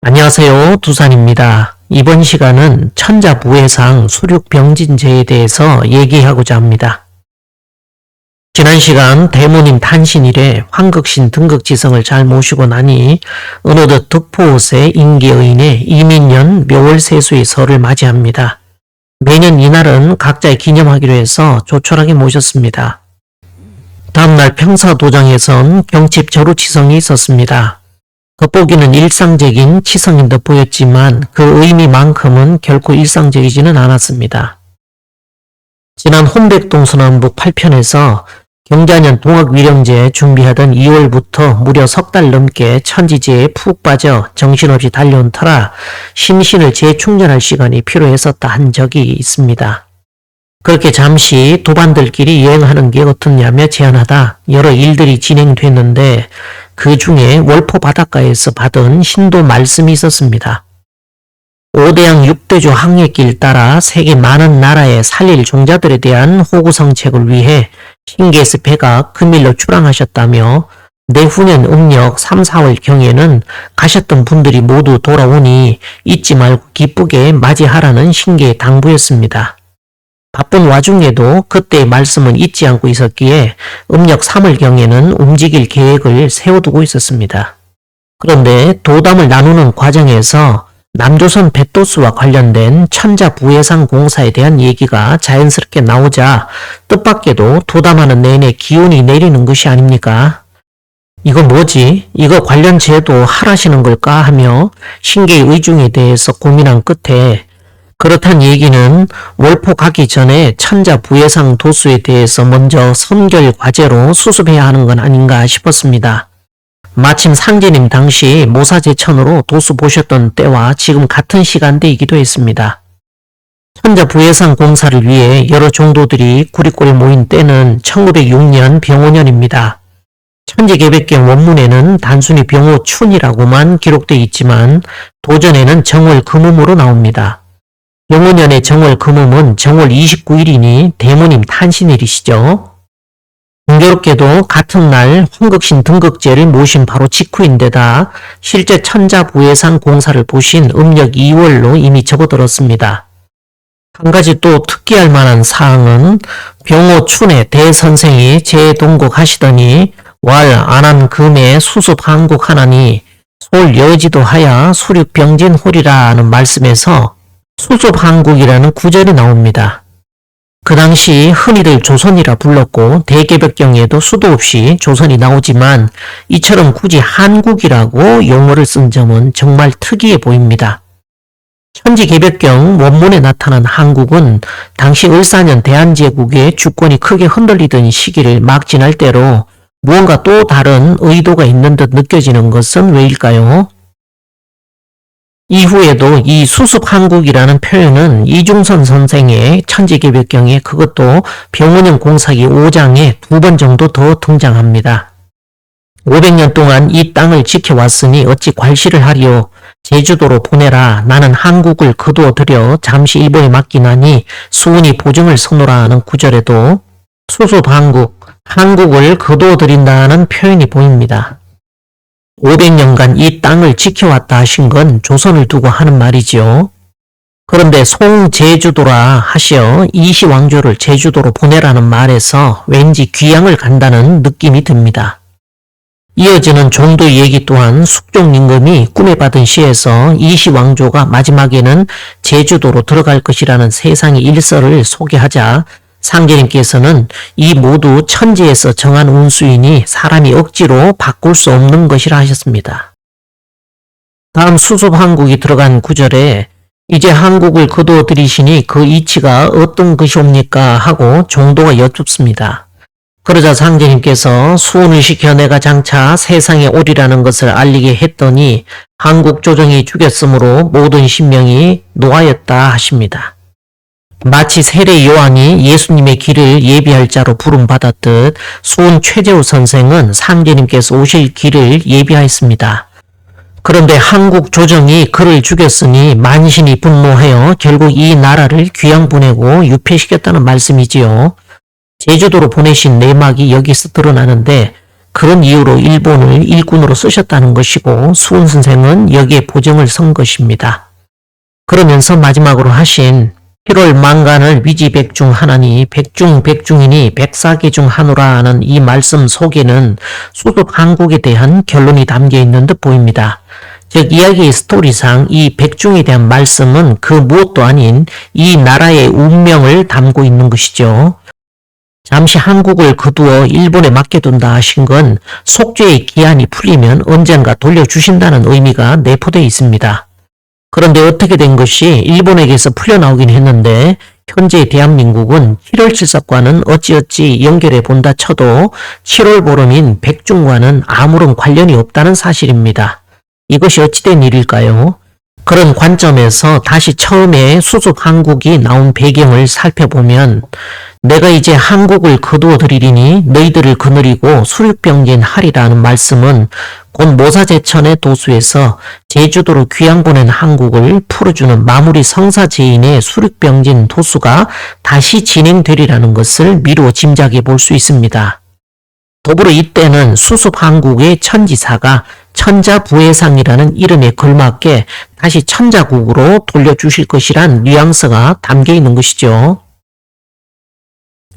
안녕하세요. 두산입니다. 이번 시간은 천자부해상 수륙병진제에 대해서 얘기하고자 합니다. 지난 시간 대모님 탄신 이래 황극신 등극지성을 잘 모시고 나니 어느덧 득포옷의 임계의인의 이민년 묘월세수의 설을 맞이합니다. 매년 이날은 각자의 기념하기로 해서 조촐하게 모셨습니다. 다음날 평사도장에선 경칩 저루치성이 있었습니다. 겉보기는 일상적인 치성인 듯 보였지만 그 의미만큼은 결코 일상적이지는 않았습니다. 지난 혼백동서남북 8편에서 경자년 동학위령제 준비하던 2월부터 무려 석 달 넘게 천지제에 푹 빠져 정신없이 달려온 터라 심신을 재충전할 시간이 필요했었다 한 적이 있습니다. 그렇게 잠시 도반들끼리 여행하는 게 어떻냐며 제안하다 여러 일들이 진행됐는데 그 중에 월포 바닷가에서 받은 신도 말씀이 있었습니다. 5대양 6대조 항해길 따라 세계 많은 나라의 살릴 종자들에 대한 호구성책을 위해 신게스 배가 금일로 출항하셨다며 내후년 음력 3, 4월 경에는 가셨던 분들이 모두 돌아오니 잊지 말고 기쁘게 맞이하라는 신계의 당부였습니다. 바쁜 와중에도 그때의 말씀은 잊지 않고 있었기에 음력 3월경에는 움직일 계획을 세워두고 있었습니다. 그런데 도담을 나누는 과정에서 남조선 배토스와 관련된 천자부해상 공사에 대한 얘기가 자연스럽게 나오자 뜻밖에도 도담하는 내내 기운이 내리는 것이 아닙니까? 이거 뭐지? 이거 관련 제도 하라시는 걸까 하며 신계의 의중에 대해서 고민한 끝에 그렇단 얘기는 월포 가기 전에 천자부해상 도수에 대해서 먼저 선결 과제로 수습해야 하는 건 아닌가 싶었습니다. 마침 상제님 당시 모사제천으로 도수 보셨던 때와 지금 같은 시간대이기도 했습니다. 천자부해상 공사를 위해 여러 종도들이 구리골에 모인 때는 1906년 병오년입니다. 천지개백경 원문에는 단순히 병오춘이라고만 기록되어 있지만 도전에는 정월 금음으로 나옵니다. 병오년의 정월 금음은 정월 29일이니 대모님 탄신일이시죠. 공교롭게도 같은 날 황극신 등극제를 모신 바로 직후인데다 실제 천자부해상 공사를 보신 음력 2월로 이미 접어들었습니다. 한 가지 또 특기할 만한 사항은 병오춘에 대선생이 재동국하시더니 왈 안한 금에 수습 한국하나니 솔 여지도 하야 수륙병진홀이라는 말씀에서 수습한국이라는 구절이 나옵니다. 그 당시 흔히들 조선이라 불렀고 대개벽경에도 수도 없이 조선이 나오지만 이처럼 굳이 한국이라고 용어를 쓴 점은 정말 특이해 보입니다. 천지개벽경 원문에 나타난 한국은 당시 을사년 대한제국의 주권이 크게 흔들리던 시기를 막 지날 때로 무언가 또 다른 의도가 있는 듯 느껴지는 것은 왜일까요? 이후에도 이 수습한국이라는 표현은 이중선 선생의 천지개벽경에 그것도 병원형 공사기 5장에 2번 정도 더 등장합니다. 500년 동안 이 땅을 지켜왔으니 어찌 괄시를 하리요. 제주도로 보내라. 나는 한국을 거두어들여 잠시 일본에 맡기나니 수운이 보증을 서노라 하는 구절에도 수습한국, 한국을 거두어들인다는 표현이 보입니다. 500년간 이 땅을 지켜왔다 하신 건 조선을 두고 하는 말이지요. 그런데 송제주도라 하시어 이시왕조를 제주도로 보내라는 말에서 왠지 귀양을 간다는 느낌이 듭니다. 이어지는 종도 얘기 또한 숙종임금이 꿈에 받은 시에서 이시왕조가 마지막에는 제주도로 들어갈 것이라는 세상의 일설을 소개하자 상제님께서는 이 모두 천지에서 정한 운수이니 사람이 억지로 바꿀 수 없는 것이라 하셨습니다. 다음 수습한국이 들어간 구절에 이제 한국을 거두어 들이시니 그 이치가 어떤 것이옵니까 하고 종도가 여쭙습니다. 그러자 상제님께서 수운을 시켜 내가 장차 세상에 오리라는 것을 알리게 했더니 한국 조정이 죽였으므로 모든 신명이 노하였다 하십니다. 마치 세례 요한이 예수님의 길을 예비할 자로 부름받았듯 수은 최재우 선생은 상제님께서 오실 길을 예비하였습니다. 그런데 한국 조정이 그를 죽였으니 만신이 분노하여 결국 이 나라를 귀양 보내고 유폐시켰다는 말씀이지요. 제주도로 보내신 내막이 여기서 드러나는데 그런 이유로 일본을 일군으로 쓰셨다는 것이고 수훈 선생은 여기에 보정을 선 것입니다. 그러면서 마지막으로 하신 7월 만간을 위지백중 하나니 백중백중이니 백사계 중 하노라 하는 이 말씀 속에는 수습 한국에 대한 결론이 담겨 있는 듯 보입니다. 즉 이야기의 스토리상 이 백중에 대한 말씀은 그 무엇도 아닌 이 나라의 운명을 담고 있는 것이죠. 잠시 한국을 거두어 일본에 맡겨둔다 하신 건 속죄의 기한이 풀리면 언젠가 돌려주신다는 의미가 내포되어 있습니다. 그런데 어떻게 된 것이 일본에게서 풀려나오긴 했는데 현재 대한민국은 7월 칠사과는 어찌어찌 연결해 본다 쳐도 7월 보름인 백중과는 아무런 관련이 없다는 사실입니다. 이것이 어찌된 일일까요? 그런 관점에서 다시 처음에 수습 한국이 나온 배경을 살펴보면 내가 이제 한국을 거두어 들이리니 너희들을 거느리고 수륙병진하리라는 말씀은 곧 모사제천의 도수에서 제주도로 귀양 보낸 한국을 풀어주는 마무리 성사제인의 수륙병진 도수가 다시 진행되리라는 것을 미루어 짐작해 볼 수 있습니다. 더불어 이때는 수습 한국의 천지사가 천자부해상이라는 이름에 걸맞게 다시 천자국으로 돌려주실 것이란 뉘앙스가 담겨 있는 것이죠.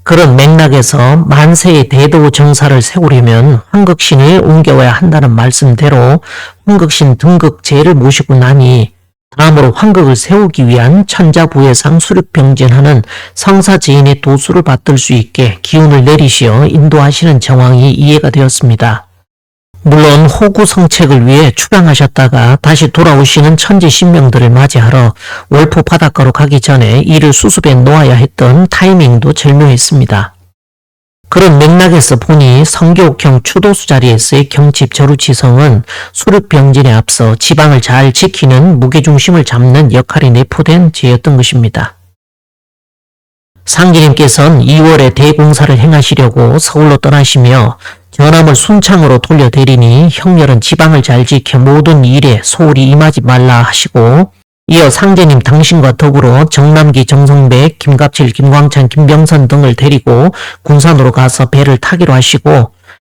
그런 맥락에서 만세의 대도 정사를 세우려면 황극신을 옮겨와야 한다는 말씀대로 황극신 등극제를 모시고 나니 다음으로 황극을 세우기 위한 천자부해상 수륙병진하는 성사제인의 도수를 받들 수 있게 기운을 내리시어 인도하시는 정황이 이해가 되었습니다. 물론 호구성책을 위해 출항하셨다가 다시 돌아오시는 천지신명들을 맞이하러 월포 바닷가로 가기 전에 이를 수습해 놓아야 했던 타이밍도 절묘했습니다. 그런 맥락에서 보니 성교육형 추도수 자리에서의 경칩 저루치성은 수륙병진에 앞서 지방을 잘 지키는 무게중심을 잡는 역할이 내포된 죄였던 것입니다. 상기님께서는 2월에 대공사를 행하시려고 서울로 떠나시며 전함을 순창으로 돌려대리니 형렬은 지방을 잘 지켜 모든 일에 소홀히 임하지 말라 하시고 이어 상제님 당신과 더불어 정남기, 정성백, 김갑칠, 김광찬, 김병선 등을 데리고 군산으로 가서 배를 타기로 하시고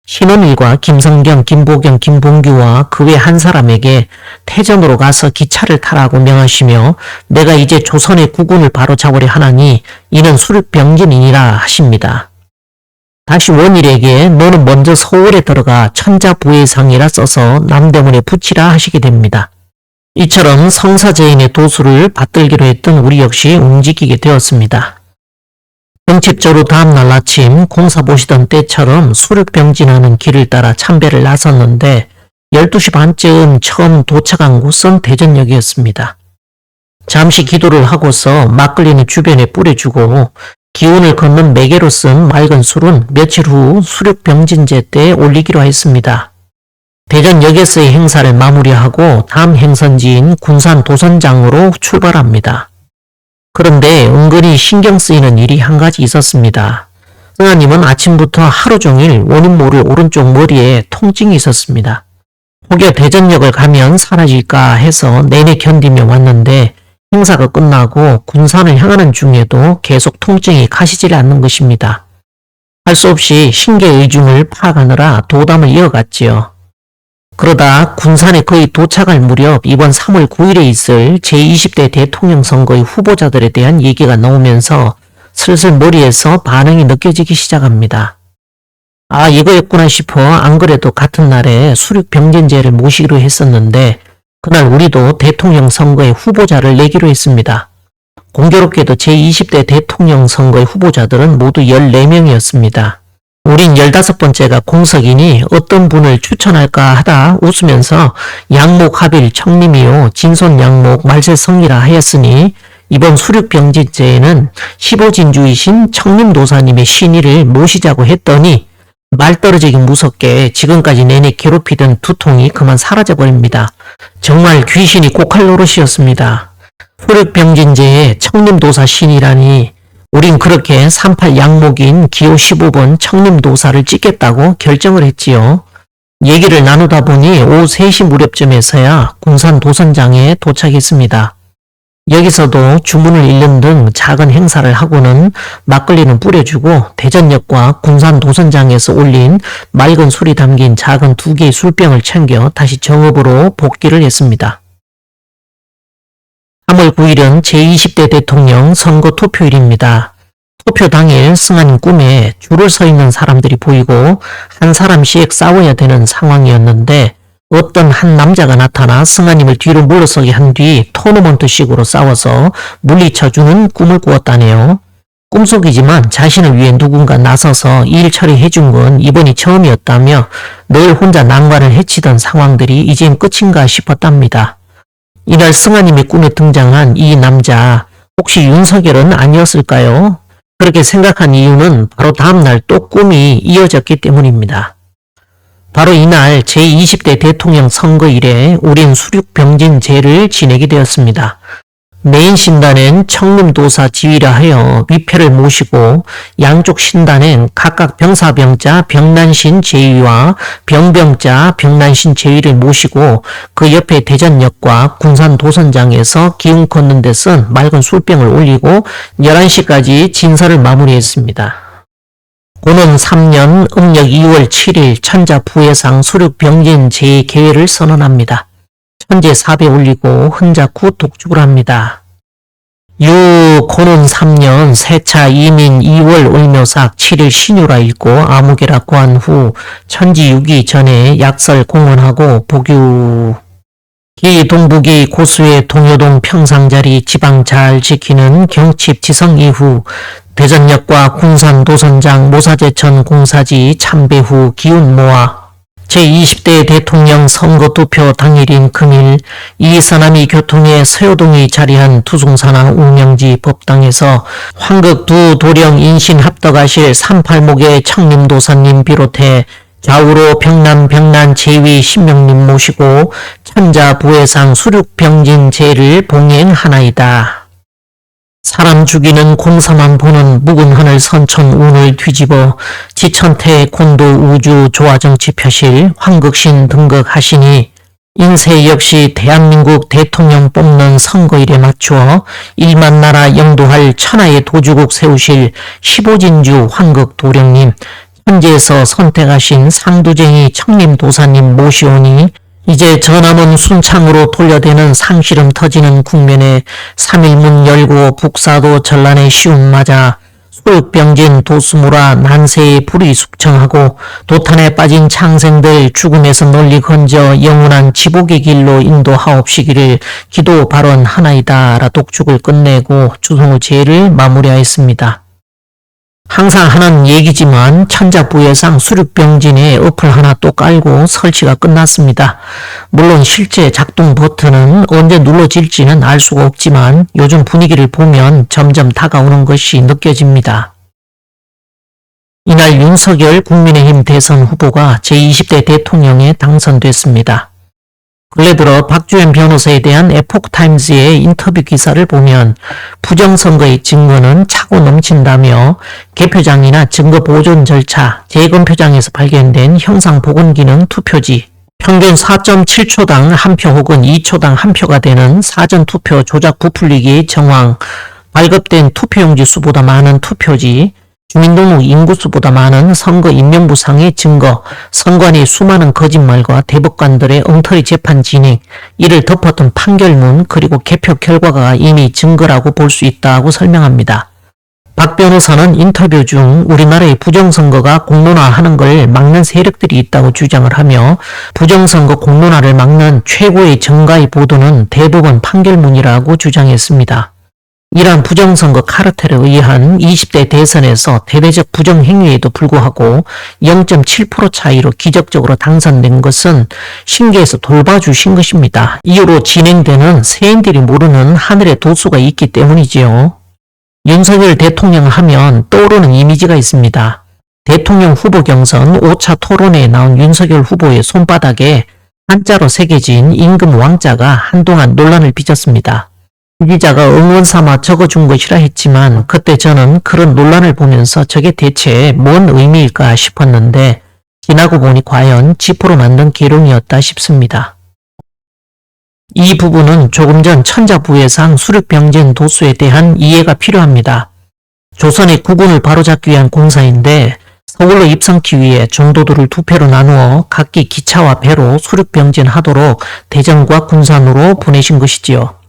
신원일과 김성경, 김보경, 김봉규와 그 외 한 사람에게 태전으로 가서 기차를 타라고 명하시며 내가 이제 조선의 국군을 바로잡으려 하나니 이는 수륙병진이니라 하십니다. 다시 원일에게 너는 먼저 서울에 들어가 천자부해상이라 써서 남대문에 붙이라 하시게 됩니다. 이처럼 성사제인의 도수를 받들기로 했던 우리 역시 움직이게 되었습니다. 경칩저루 다음날 아침 공사 보시던 때처럼 수륙병진하는 길을 따라 참배를 나섰는데 12시 반쯤 처음 도착한 곳은 대전역이었습니다. 잠시 기도를 하고서 막걸리는 주변에 뿌려주고 기운을 걷는 매개로 쓴 맑은 술은 며칠 후 수륙병진제 때 올리기로 했습니다. 대전역에서의 행사를 마무리하고 다음 행선지인 군산 도선장으로 출발합니다. 그런데 은근히 신경 쓰이는 일이 한 가지 있었습니다. 승아님은 아침부터 하루 종일 원인 모를 오른쪽 머리에 통증이 있었습니다. 혹여 대전역을 가면 사라질까 해서 내내 견디며 왔는데 행사가 끝나고 군산을 향하는 중에도 계속 통증이 가시질 않는 것입니다. 할 수 없이 신계의중을 파악하느라 도담을 이어갔지요. 그러다 군산에 거의 도착할 무렵 이번 3월 9일에 있을 제20대 대통령 선거의 후보자들에 대한 얘기가 나오면서 슬슬 머리에서 반응이 느껴지기 시작합니다. 아, 이거였구나 싶어 안 그래도 같은 날에 수륙병진제를 모시기로 했었는데 그날 우리도 대통령 선거의 후보자를 내기로 했습니다. 공교롭게도 제20대 대통령 선거의 후보자들은 모두 14명이었습니다. 우린 15번째가 공석이니 어떤 분을 추천할까 하다 웃으면서 양목합일 청림이요 진손양목 말세성이라 하였으니 이번 수륙병진제에는 15진주이신 청림도사님의 신의를 모시자고 했더니 말떨어지기 무섭게 지금까지 내내 괴롭히던 두통이 그만 사라져버립니다. 정말 귀신이 고칼 노릇이었습니다. 수륙병진제에 청림도사 신이라니 우린 그렇게 38 양목인 기호 15번 청림도사를 찍겠다고 결정을 했지요. 얘기를 나누다 보니 오후 3시 무렵쯤에서야 군산 도선장에 도착했습니다. 여기서도 주문을 읽는 등 작은 행사를 하고는 막걸리는 뿌려주고 대전역과 군산 도선장에서 올린 맑은 술이 담긴 작은 2개의 술병을 챙겨 다시 정읍으로 복귀를 했습니다. 3월 9일은 제20대 대통령 선거 투표일입니다. 투표 당일 승하님 꿈에 줄을 서 있는 사람들이 보이고 한 사람씩 싸워야 되는 상황이었는데 어떤 한 남자가 나타나 승하님을 뒤로 물러서게 한 뒤 토너먼트식으로 싸워서 물리쳐주는 꿈을 꾸었다네요. 꿈속이지만 자신을 위해 누군가 나서서 일 처리해준 건 이번이 처음이었다며 늘 혼자 난관을 헤치던 상황들이 이젠 끝인가 싶었답니다. 이날 승하님의 꿈에 등장한 이 남자, 혹시 윤석열은 아니었을까요? 그렇게 생각한 이유는 바로 다음날 또 꿈이 이어졌기 때문입니다. 바로 이날 제20대 대통령 선거일에 우린 수륙병진제를 지내게 되었습니다. 메인 신단엔 청림도사 지휘라 하여 위패를 모시고 양쪽 신단엔 각각 병사병자 병난신 제위와 병병자 병난신 제위를 모시고 그 옆에 대전역과 군산 도선장에서 기운 걷는 데 쓴 맑은 술병을 올리고 11시까지 진사를 마무리했습니다. 고는 3년 음력 2월 7일 천자 부회상 수륙병진 제2계회를 선언합니다. 천재 4배 올리고 흔자구 독축을 합니다. 고는 3년 세차 이민 2월 을묘삭 7일 신유라 읽고 아무개라 구한 후 천지 6이 전에 약설 공언하고 복유 기 동북이 고수의 동요동 평상자리 지방 잘 지키는 경칩 지성 이후 대전역과 군산 도선장 모사제천 공사지 참배 후 기운 모아 제20대 대통령 선거투표 당일인 금일 이사남이 교통에 서효동이 자리한 투숭산하 운영지 법당에서 황극 두 도령 인신 합덕하실 38목의 청림도사님 비롯해 좌우로 병난 제위 10명님 모시고 천자 부회상 수륙병진 제를 봉행하나이다. 사람 죽이는 공사만 보는 묵은 하늘 선천 운을 뒤집어 지천태 곤도 우주 조화정치 표실 황극신 등극하시니 인세 역시 대한민국 대통령 뽑는 선거일에 맞추어 1만 나라 영도할 천하의 도주국 세우실 15진주 황극 도령님 천지에서 선택하신 상두쟁이 청림도사님 모시오니 이제 전함은 순창으로 돌려대는 상시름 터지는 국면에 3일문 열고 북사도 전란에 시움 맞아 수륙병진 도수무라 난세의 불이 숙청하고 도탄에 빠진 창생들 죽음에서 널리 건져 영원한 지복의 길로 인도하옵시기를 기도 발언 하나이다 라 독축을 끝내고 주송의 제를 마무리하였습니다. 항상 하는 얘기지만 천자부회상 수륙병진에 어플 하나 또 깔고 설치가 끝났습니다. 물론 실제 작동 버튼은 언제 눌러질지는 알 수가 없지만 요즘 분위기를 보면 점점 다가오는 것이 느껴집니다. 이날 윤석열 국민의힘 대선 후보가 제20대 대통령에 당선됐습니다. 근래 들어 박주현 변호사에 대한 에포크타임즈의 인터뷰 기사를 보면 부정선거의 증거는 차고 넘친다며 개표장이나 증거 보존 절차, 재검표장에서 발견된 형상복원기능 투표지, 평균 4.7초당 1표 혹은 2초당 1표가 되는 사전투표 조작 부풀리기의 정황, 발급된 투표용지 수보다 많은 투표지, 주민등록 인구수보다 많은 선거 인명부상의 증거, 선관위의 수많은 거짓말과 대법관들의 엉터리 재판 진행, 이를 덮었던 판결문 그리고 개표 결과가 이미 증거라고 볼 수 있다고 설명합니다. 박 변호사는 인터뷰 중 우리나라의 부정선거가 공론화하는 걸 막는 세력들이 있다고 주장을 하며 부정선거 공론화를 막는 최고의 정가의 보도는 대법원 판결문이라고 주장했습니다. 이러한 부정선거 카르텔에 의한 20대 대선에서 대대적 부정행위에도 불구하고 0.7% 차이로 기적적으로 당선된 것은 신기해서 돌봐주신 것입니다. 이후로 진행되는 세인들이 모르는 하늘의 도수가 있기 때문이지요. 윤석열 대통령 하면 떠오르는 이미지가 있습니다. 대통령 후보 경선 5차 토론회에 나온 윤석열 후보의 손바닥에 한자로 새겨진 임금 왕자가 한동안 논란을 빚었습니다. 기자가 응원 삼아 적어준 것이라 했지만 그때 저는 그런 논란을 보면서 저게 대체 뭔 의미일까 싶었는데 지나고 보니 과연 지포로 만든 계룡이었다 싶습니다. 이 부분은 조금 전 천자부회상 수륙병진 도수에 대한 이해가 필요합니다. 조선의 국운을 바로잡기 위한 공사인데 서울로 입성기 위해 정도들을 두 패로 나누어 각기 기차와 배로 수륙병진하도록 대전과 군산으로 보내신 것이지요.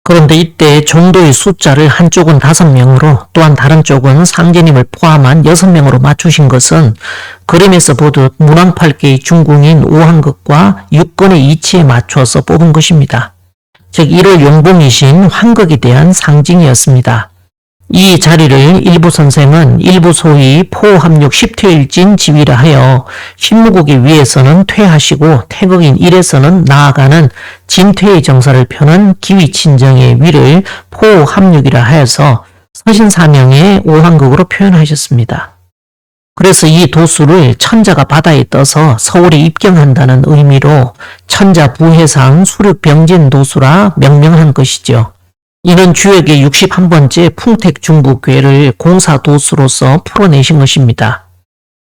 그런데 이때 정도의 숫자를 한쪽은 5명으로 또한 다른 쪽은 상제님을 포함한 6명으로 맞추신 것은 그림에서 보듯 문왕 8개의 중궁인 오황극과 육건의 이치에 맞춰서 뽑은 것입니다. 즉 1월 용봉이신 황극에 대한 상징이었습니다. 이 자리를 일부 선생은 일부 소위 포함육 10퇴일진 지위라 하여 신무국의 위에서는 퇴하시고 태극인 1에서는 나아가는 진퇴의 정사를 펴는 기위친정의 위를 포함육이라 하여서 서신사명의 오황극으로 표현하셨습니다. 그래서 이 도수를 천자가 바다에 떠서 서울에 입경한다는 의미로 천자부해상 수륙병진 도수라 명명한 것이죠. 이는 주역의 61번째 풍택중부괴를 공사도수로서 풀어내신 것입니다.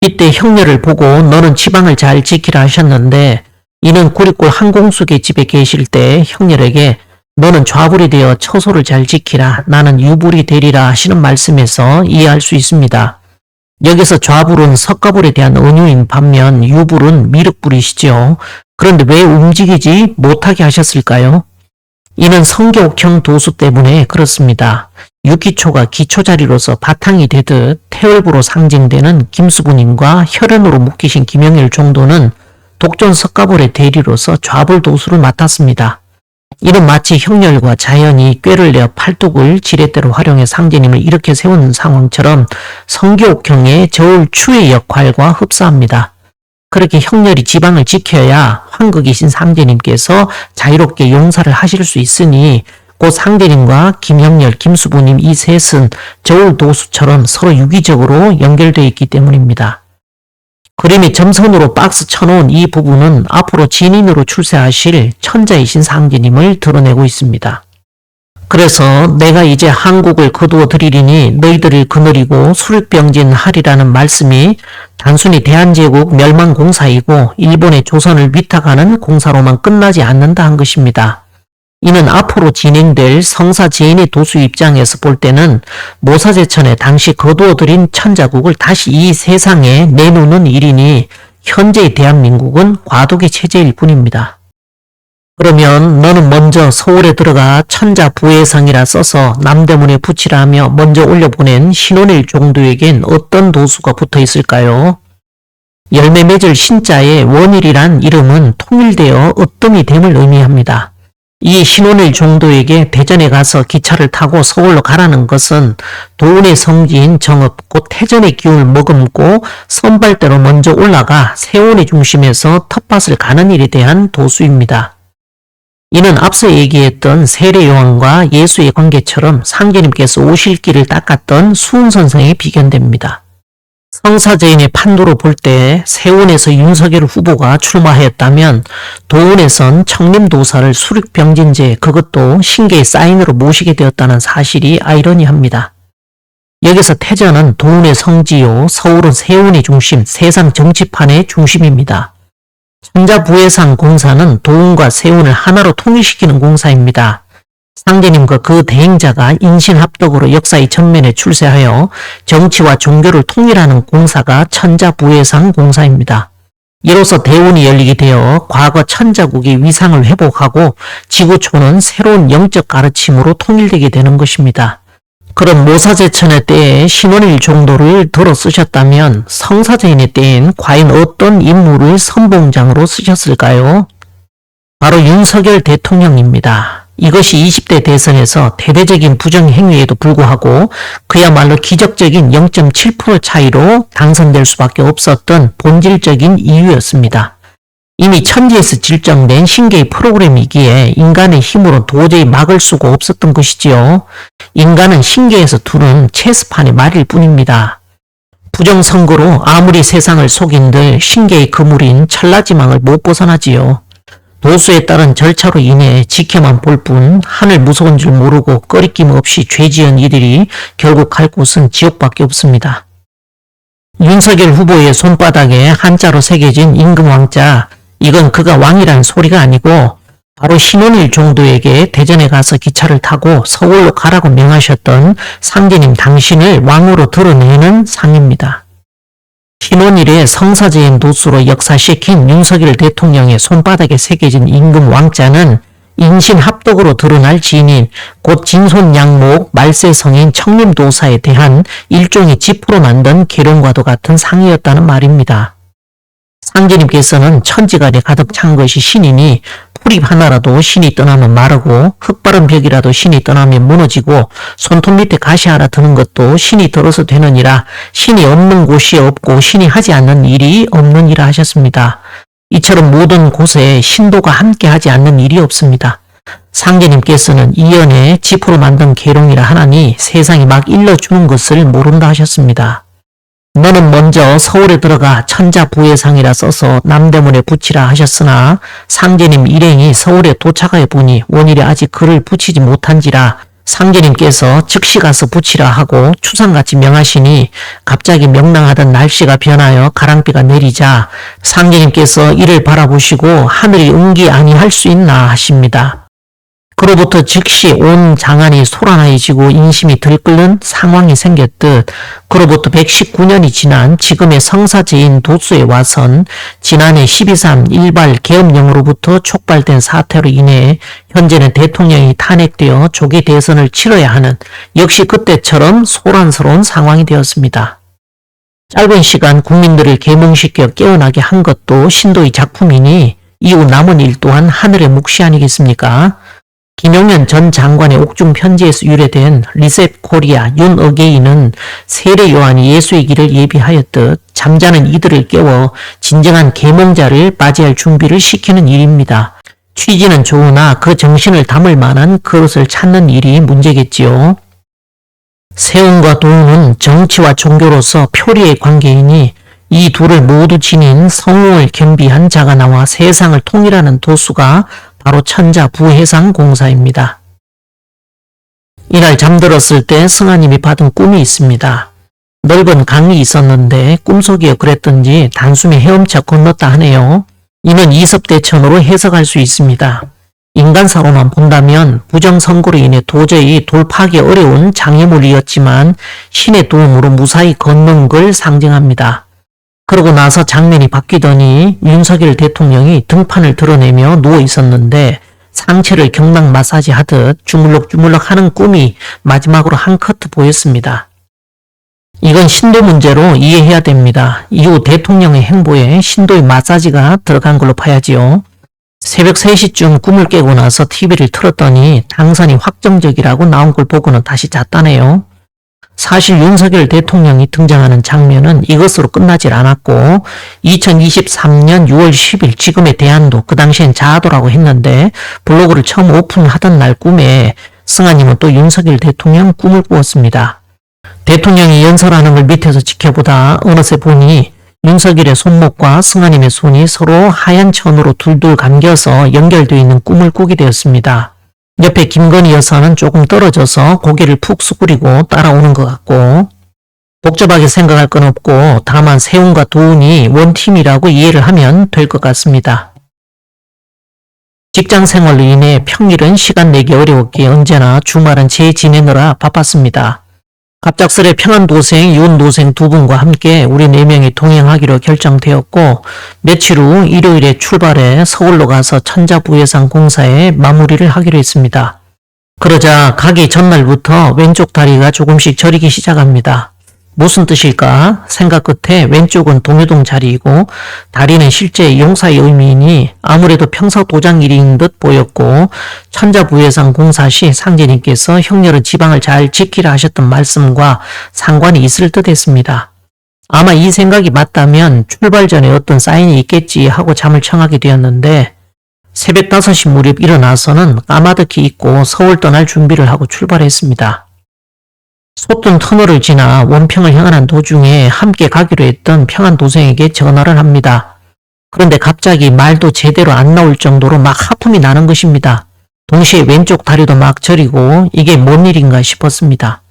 이때 형녀를 보고 너는 지방을 잘 지키라 하셨는데 이는 구리골 한공숙의 집에 계실 때 형녀에게 너는 좌불이 되어 처소를 잘 지키라 나는 유불이 되리라 하시는 말씀에서 이해할 수 있습니다. 여기서 좌불은 석가불에 대한 은유인 반면 유불은 미륵불이시죠. 그런데 왜 움직이지 못하게 하셨을까요? 이는 성교옥형 도수 때문에 그렇습니다. 유기초가 기초자리로서 바탕이 되듯 태월부로 상징되는 김수부님과 혈연으로 묶이신 김영일 정도는 독존 석가볼의 대리로서 좌불도수를 맡았습니다. 이는 마치 형렬과 자연이 꾀를 내어 팔뚝을 지렛대로 활용해 상제님을 이렇게 세운 상황처럼 성교옥형의 저울추의 역할과 흡사합니다. 그렇게 형렬이 지방을 지켜야 황극이신 상제님께서 자유롭게 용사를 하실 수 있으니 곧 상제님과 김형렬, 김수부님 이 셋은 저울도수처럼 서로 유기적으로 연결되어 있기 때문입니다. 그림에 점선으로 박스 쳐놓은 이 부분은 앞으로 진인으로 출세하실 천자이신 상제님을 드러내고 있습니다. 그래서 내가 이제 한국을 거두어 드리리니 너희들을 거느리고 수륙병진하리라는 말씀이 단순히 대한제국 멸망공사이고 일본의 조선을 위탁하는 공사로만 끝나지 않는다 한 것입니다. 이는 앞으로 진행될 성사제인의 도수 입장에서 볼 때는 모사제천에 당시 거두어 들인 천자국을 다시 이 세상에 내놓는 일이니 현재의 대한민국은 과도기 체제일 뿐입니다. 그러면 너는 먼저 서울에 들어가 천자부해상이라 써서 남대문에 붙이라 하며 먼저 올려보낸 신원일 종도에겐 어떤 도수가 붙어 있을까요? 열매 맺을 신자의 원일이란 이름은 통일되어 으뜸이 됨을 의미합니다. 이 신원일 종도에게 대전에 가서 기차를 타고 서울로 가라는 것은 도운의 성지인 정읍 곧 태전의 기운을 머금고 선발대로 먼저 올라가 세원의 중심에서 텃밭을 가는 일에 대한 도수입니다. 이는 앞서 얘기했던 세례요한과 예수의 관계처럼 상제님께서 오실 길을 닦았던 수훈선생에 비견됩니다. 성사제인의 판도로 볼 때 세운에서 윤석열 후보가 출마하였다면 도운에선 청림도사를 수륙병진제 그것도 신계의 사인으로 모시게 되었다는 사실이 아이러니합니다. 여기서 태전은 도운의 성지요 서울은 세운의 중심, 세상 정치판의 중심입니다. 천자부해상 공사는 도운과 세운을 하나로 통일시키는 공사입니다. 상제님과 그 대행자가 인신합덕으로 역사의 전면에 출세하여 정치와 종교를 통일하는 공사가 천자부해상 공사입니다. 이로써 대운이 열리게 되어 과거 천자국의 위상을 회복하고 지구촌은 새로운 영적 가르침으로 통일되게 되는 것입니다. 그럼 모사제천의 때에 신원일 정도를 들어 쓰셨다면 성사제인의 때엔 과연 어떤 인물을 선봉장으로 쓰셨을까요? 바로 윤석열 대통령입니다. 이것이 20대 대선에서 대대적인 부정행위에도 불구하고 그야말로 기적적인 0.7% 차이로 당선될 수밖에 없었던 본질적인 이유였습니다. 이미 천지에서 질정된 신계의 프로그램이기에 인간의 힘으로 도저히 막을 수가 없었던 것이지요. 인간은 신계에서 두는 체스판의 말일 뿐입니다. 부정선거로 아무리 세상을 속인들 신계의 그물인 천라지망을 못 벗어나지요. 도수에 따른 절차로 인해 지켜만 볼 뿐 하늘 무서운 줄 모르고 꺼리낌 없이 죄 지은 이들이 결국 갈 곳은 지옥밖에 없습니다. 윤석열 후보의 손바닥에 한자로 새겨진 임금왕자, 이건 그가 왕이란 소리가 아니고 바로 신원일 종도에게 대전에 가서 기차를 타고 서울로 가라고 명하셨던 상제님 당신을 왕으로 드러내는 상입니다. 신원일의 성사제인 도수로 역사시킨 윤석열 대통령의 손바닥에 새겨진 임금 왕자는 인신합독으로 드러날 지인인 곧 진손양목 말세성인 청림도사에 대한 일종의 지푸로 만든 계룡과도 같은 상이었다는 말입니다. 상제님께서는 천지간에 가득 찬 것이 신이니 풀잎 하나라도 신이 떠나면 마르고 흙바른 벽이라도 신이 떠나면 무너지고 손톱 밑에 가시 하나 드는 것도 신이 들어서 되느니라. 신이 없는 곳이 없고 신이 하지 않는 일이 없느니라 하셨습니다. 이처럼 모든 곳에 신도가 함께하지 않는 일이 없습니다. 상제님께서는 이연에 지푸로 만든 계룡이라 하나니 세상이 막 일러주는 것을 모른다 하셨습니다. 너는 먼저 서울에 들어가 천자부회상이라 써서 남대문에 붙이라 하셨으나 상제님 일행이 서울에 도착하여 보니 원일이 아직 글을 붙이지 못한지라 상제님께서 즉시 가서 붙이라 하고 추상같이 명하시니 갑자기 명랑하던 날씨가 변하여 가랑비가 내리자 상제님께서 이를 바라보시고 하늘이 응기 아니할 수 있나 하십니다. 그로부터 즉시 온 장안이 소란하여지고 인심이 들끓는 상황이 생겼듯 그로부터 119년이 지난 지금의 성사제인 도수에 와선 지난해 12.3 일발 계엄령으로부터 촉발된 사태로 인해 현재는 대통령이 탄핵되어 조기 대선을 치러야 하는 역시 그때처럼 소란스러운 상황이 되었습니다. 짧은 시간 국민들을 계몽시켜 깨어나게 한 것도 신도의 작품이니 이후 남은 일 또한 하늘의 몫이 아니겠습니까? 김용현 전 장관의 옥중 편지에서 유래된 리셋 코리아 윤어게인은 세례 요한이 예수의 길을 예비하였듯 잠자는 이들을 깨워 진정한 계몽자를 맞이할 준비를 시키는 일입니다. 취지는 좋으나 그 정신을 담을 만한 그릇을 찾는 일이 문제겠지요. 세운과 도운은 정치와 종교로서 표리의 관계이니 이 둘을 모두 지닌 성공을 겸비한 자가 나와 세상을 통일하는 도수가 바로 천자부회상 공사입니다. 이날 잠들었을 때 승하님이 받은 꿈이 있습니다. 넓은 강이 있었는데 꿈속이어 그랬던지 단숨에 헤엄쳐 건넜다 하네요. 이는 이섭대천으로 해석할 수 있습니다. 인간사로만 본다면 부정선거로 인해 도저히 돌파하기 어려운 장애물이었지만 신의 도움으로 무사히 건넌 걸 상징합니다. 그러고 나서 장면이 바뀌더니 윤석열 대통령이 등판을 드러내며 누워 있었는데 상체를 경락 마사지 하듯 주물럭주물럭 하는 꿈이 마지막으로 한 커트 보였습니다. 이건 신도 문제로 이해해야 됩니다. 이후 대통령의 행보에 신도의 마사지가 들어간 걸로 봐야지요. 새벽 3시쯤 꿈을 깨고 나서 TV를 틀었더니 당선이 확정적이라고 나온 걸 보고는 다시 잤다네요. 사실 윤석열 대통령이 등장하는 장면은 이것으로 끝나질 않았고 2023년 6월 10일 지금의 대안도 그 당시엔 자아도라고 했는데 블로그를 처음 오픈하던 날 꿈에 승하님은 또 윤석열 대통령 꿈을 꾸었습니다. 대통령이 연설하는 걸 밑에서 지켜보다 어느새 보니 윤석열의 손목과 승하님의 손이 서로 하얀 천으로 둘둘 감겨서 연결되어 있는 꿈을 꾸게 되었습니다. 옆에 김건희 여사는 조금 떨어져서 고개를 푹 수그리고 따라오는 것 같고 복잡하게 생각할 건 없고 다만 세운과 도운이 원팀이라고 이해를 하면 될 것 같습니다. 직장생활로 인해 평일은 시간 내기 어려웠기에 언제나 주말은 제 지내느라 바빴습니다. 갑작스레 평안도생, 윤도생 두 분과 함께 우리 4명이 동행하기로 결정되었고 며칠 후 일요일에 출발해 서울로 가서 천자부회상 공사에 마무리를 하기로 했습니다. 그러자 가기 전날부터 왼쪽 다리가 조금씩 저리기 시작합니다. 무슨 뜻일까 생각 끝에 왼쪽은 동요동 자리이고 다리는 실제 용사의 의미이니 아무래도 평소 도장일인 듯 보였고 천자부회상 공사 시 상제님께서 형렬은 지방을 잘 지키라 하셨던 말씀과 상관이 있을 듯 했습니다. 아마 이 생각이 맞다면 출발 전에 어떤 사인이 있겠지 하고 잠을 청하게 되었는데 새벽 5시 무렵 일어나서는 까마득히 잊고 서울 떠날 준비를 하고 출발했습니다. 소뚱 터널을 지나 원평을 향하는 도중에 함께 가기로 했던 평안도생에게 전화를 합니다. 그런데 갑자기 말도 제대로 안 나올 정도로 막 하품이 나는 것입니다. 동시에 왼쪽 다리도 막 저리고 이게 뭔 일인가 싶었습니다.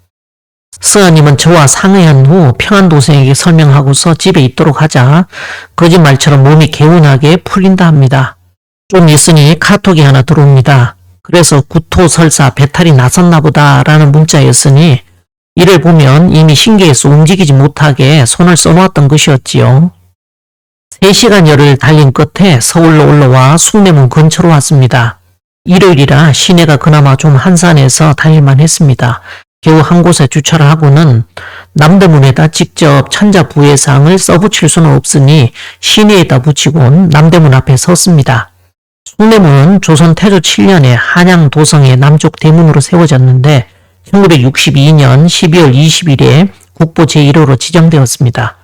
승하님은 저와 상의한 후 평안도생에게 설명하고서 집에 있도록 하자 거짓말처럼 몸이 개운하게 풀린다 합니다. 좀 있으니 카톡이 하나 들어옵니다. 그래서 구토설사 배탈이 났었나 보다라는 문자였으니 이를 보면 이미 신기해서 움직이지 못하게 손을 써놓았던 것이었지요. 3시간여를 달린 끝에 서울로 올라와 숭례문 근처로 왔습니다. 일요일이라 시내가 그나마 좀 한산해서 달릴만 했습니다. 겨우 한 곳에 주차를 하고는 남대문에다 직접 천자부회상을 써붙일 수는 없으니 시내에다 붙이곤 남대문 앞에 섰습니다. 숭례문은 조선 태조 7년에 한양 도성의 남쪽 대문으로 세워졌는데 1962년 12월 20일에 국보 제1호로 지정되었습니다.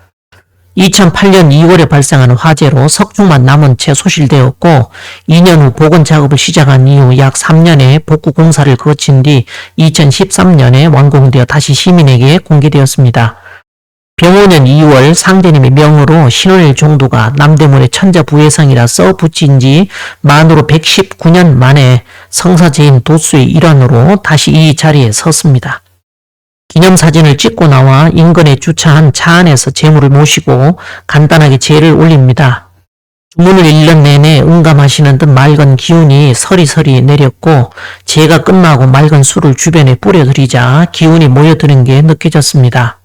2008년 2월에 발생한 화재로 석중만 남은 채 소실되었고 2년 후 복원 작업을 시작한 이후 약 3년의 복구 공사를 거친 뒤 2013년에 완공되어 다시 시민에게 공개되었습니다. 병오년 2월 상제님의 명으로 신원일 종도가 남대문의 천자부회상이라 써붙인 지 만으로 119년 만에 성사제인 도수의 일환으로 다시 이 자리에 섰습니다. 기념사진을 찍고 나와 인근에 주차한 차 안에서 제물을 모시고 간단하게 제를 올립니다. 주문을 1년 내내 응감하시는 듯 맑은 기운이 서리서리 내렸고 제가 끝나고 맑은 술을 주변에 뿌려드리자 기운이 모여드는 게 느껴졌습니다.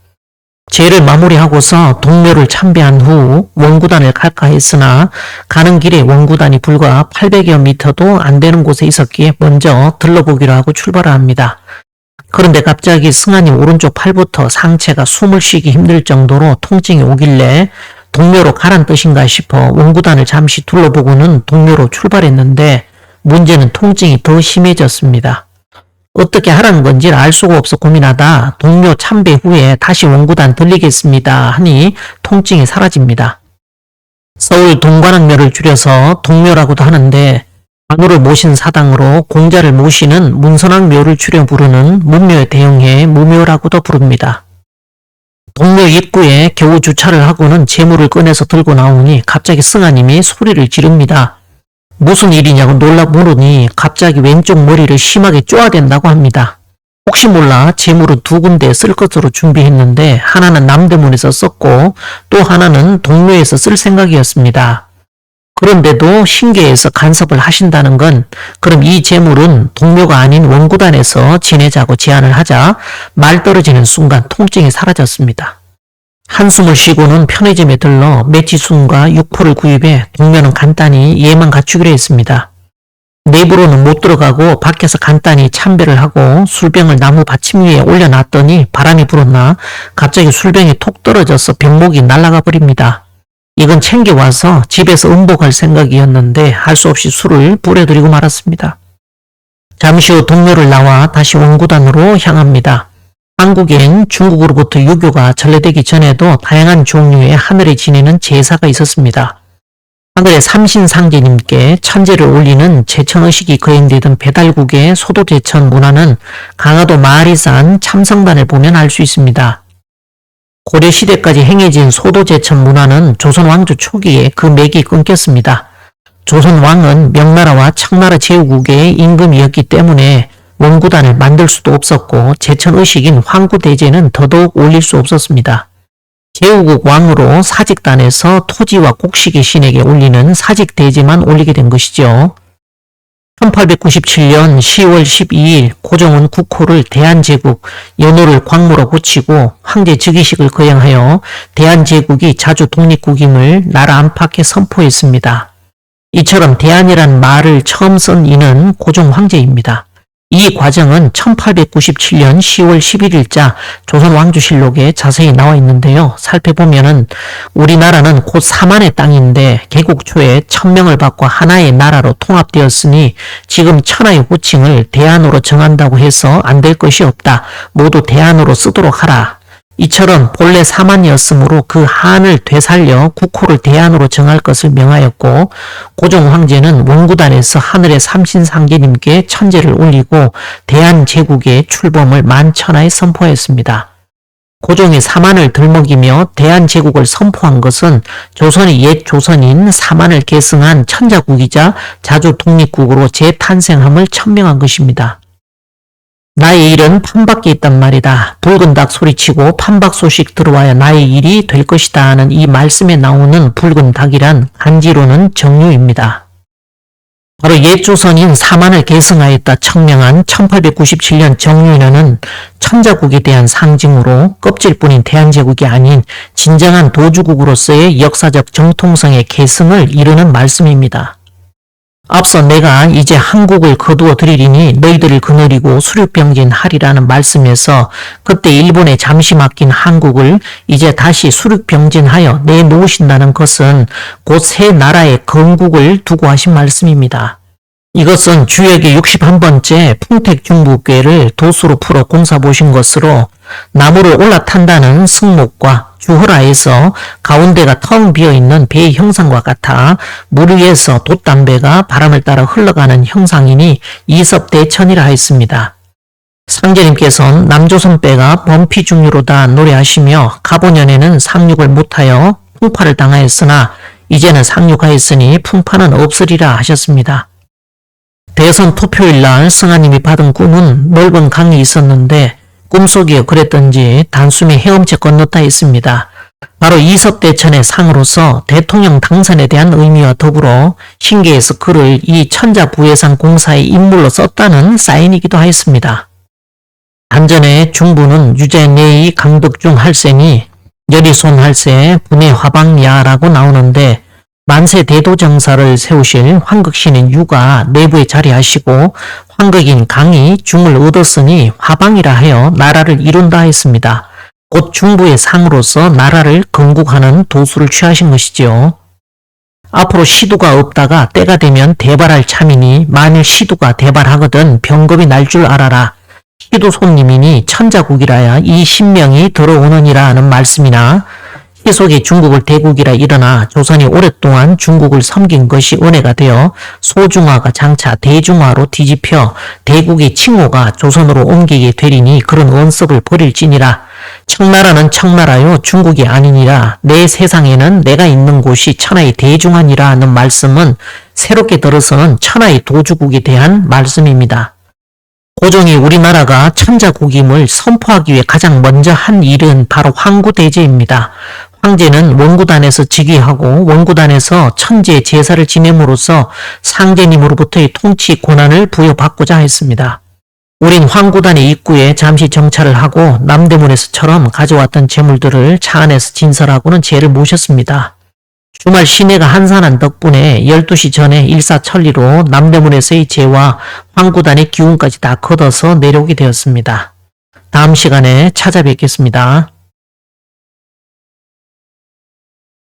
제를 마무리하고서 동묘를 참배한 후 원구단을 갈까 했으나 가는 길에 원구단이 불과 800여 미터도 안 되는 곳에 있었기에 먼저 들러보기로 하고 출발을 합니다. 그런데 갑자기 승하님 오른쪽 팔부터 상체가 숨을 쉬기 힘들 정도로 통증이 오길래 동묘로 가란 뜻인가 싶어 원구단을 잠시 둘러보고는 동묘로 출발했는데 문제는 통증이 더 심해졌습니다. 어떻게 하라는 건지 알 수가 없어 고민하다 동묘 참배 후에 다시 원구단 들리겠습니다 하니 통증이 사라집니다. 서울 동관왕묘를 줄여서 동묘라고도 하는데 관우를 모신 사당으로 공자를 모시는 문선왕묘를 줄여 부르는 문묘에 대응해 무묘라고도 부릅니다. 동묘 입구에 겨우 주차를 하고는 재물을 꺼내서 들고 나오니 갑자기 승하님이 소리를 지릅니다. 무슨 일이냐고 놀라 물으니 갑자기 왼쪽 머리를 심하게 쪼아댄다고 합니다. 혹시 몰라 재물은 2군데 쓸 것으로 준비했는데 하나는 남대문에서 썼고 또 하나는 동묘에서 쓸 생각이었습니다. 그런데도 신계에서 간섭을 하신다는 건 그럼 이 재물은 동묘가 아닌 원구단에서 지내자고 제안을 하자 말 떨어지는 순간 통증이 사라졌습니다. 한숨을 쉬고는 편의점에 들러 매치순과 육포를 구입해 동묘는 간단히 예만 갖추기로 했습니다. 내부로는 못 들어가고 밖에서 간단히 참배를 하고 술병을 나무 받침 위에 올려놨더니 바람이 불었나 갑자기 술병이 톡 떨어져서 병목이 날아가 버립니다. 이건 챙겨와서 집에서 음복할 생각이었는데 할 수 없이 술을 뿌려드리고 말았습니다. 잠시 후 동묘를 나와 다시 원구단으로 향합니다. 한국엔 중국으로부터 유교가 전래되기 전에도 다양한 종류의 하늘에 지내는 제사가 있었습니다. 하늘의 삼신상제님께 천제를 올리는 제천의식이 거행되던 배달국의 소도제천 문화는 강화도 마아리산 참성단을 보면 알 수 있습니다. 고려시대까지 행해진 소도제천 문화는 조선 왕조 초기에 그 맥이 끊겼습니다. 조선 왕은 명나라와 청나라 제후국의 임금이었기 때문에 원구단을 만들 수도 없었고 제천의식인 황구대제는 더더욱 올릴 수 없었습니다. 제후국 왕으로 사직단에서 토지와 곡식의 신에게 올리는 사직대제만 올리게 된 것이죠. 1897년 10월 12일 고종은 국호를 대한제국, 연호를 광무로 고치고 황제 즉위식을 거행하여 대한제국이 자주 독립국임을 나라 안팎에 선포했습니다. 이처럼 대한이란 말을 처음 쓴 이는 고종 황제입니다. 이 과정은 1897년 10월 11일자 조선왕조실록에 자세히 나와 있는데요. 살펴보면은 우리나라는 곧 사만의 땅인데 개국 초에 천명을 받고 하나의 나라로 통합되었으니 지금 천하의 호칭을 대한으로 정한다고 해서 안 될 것이 없다. 모두 대한으로 쓰도록 하라. 이처럼 본래 사만이었으므로 그 한을 되살려 국호를 대한으로 정할 것을 명하였고 고종 황제는 원구단에서 하늘의 삼신상제님께 천제를 올리고 대한제국의 출범을 만천하에 선포했습니다. 고종이 사만을 들먹이며 대한제국을 선포한 것은 조선의 옛 조선인 사만을 계승한 천자국이자 자주 독립국으로 재탄생함을 천명한 것입니다. 나의 일은 판밖에 있단 말이다. 붉은 닭 소리치고 판박 소식 들어와야 나의 일이 될 것이다 하는 이 말씀에 나오는 붉은 닭이란 간지로는 정유입니다. 바로 옛 조선인 사만을 계승하였다 청명한 1897년 정유년은 천자국에 대한 상징으로 껍질뿐인 대한제국이 아닌 진정한 도주국으로서의 역사적 정통성의 계승을 이루는 말씀입니다. 앞서 내가 이제 한국을 거두어 드리리니 너희들을 거느리고 수륙병진하리라는 말씀에서 그때 일본에 잠시 맡긴 한국을 이제 다시 수륙병진하여 내놓으신다는 것은 곧 새 나라의 건국을 두고 하신 말씀입니다. 이것은 주역의 61번째 풍택중국궤를 도수로 풀어 공사 보신 것으로 나무를 올라탄다는 승목과 주허라에서 가운데가 텅 비어있는 배의 형상과 같아 물 위에서 돛담배가 바람을 따라 흘러가는 형상이니 이섭대천이라 하였습니다. 상제님께서는 남조선배가 범피중류로다 노래하시며 가보년에는 상륙을 못하여 풍파를 당하였으나 이제는 상륙하였으니 풍파는 없으리라 하셨습니다. 대선 투표일날 승하님이 받은 꿈은 넓은 강이 있었는데 꿈속이여 그랬던지 단숨에 헤엄쳐 건넜다 했습니다. 바로 이섭대천의 상으로서 대통령 당선에 대한 의미와 더불어 신계에서 그를 이 천자부회상 공사의 인물로 썼다는 사인이기도 하였습니다. 단전에 중부는 유재내의 강덕중 할세니 여리손 할세 분해 화방야라고 나오는데 만세 대도정사를 세우실 황극신인 유가 내부에 자리하시고 황극인 강이 중을 얻었으니 화방이라 하여 나라를 이룬다 했습니다. 곧 중부의 상으로서 나라를 건국하는 도수를 취하신 것이지요. 앞으로 시두가 없다가 때가 되면 대발할 참이니 만일 시두가 대발하거든 병겁이 날 줄 알아라. 시두 손님이니 천자국이라야 이 신명이 들어오느니라 하는 말씀이나 희속이 중국을 대국이라 일어나 조선이 오랫동안 중국을 섬긴 것이 은혜가 되어 소중화가 장차 대중화로 뒤집혀 대국의 칭호가 조선으로 옮기게 되리니 그런 원섭을 버릴지니라. 청나라는 청나라요 중국이 아니니라. 내 세상에는 내가 있는 곳이 천하의 대중하니라 하는 말씀은 새롭게 들어서는 천하의 도주국에 대한 말씀입니다. 고종이 우리나라가 천자국임을 선포하기 위해 가장 먼저 한 일은 바로 황구대제입니다. 황제는 원구단에서 즉위하고 원구단에서 천지의 제사를 지냄으로써 상제님으로부터의 통치 권한을 부여받고자 했습니다. 우린 황구단의 입구에 잠시 정찰을 하고 남대문에서처럼 가져왔던 재물들을 차 안에서 진설하고는 제를 모셨습니다. 주말 시내가 한산한 덕분에 12시 전에 일사천리로 남대문에서의 제와 황구단의 기운까지 다 걷어서 내려오게 되었습니다. 다음 시간에 찾아뵙겠습니다.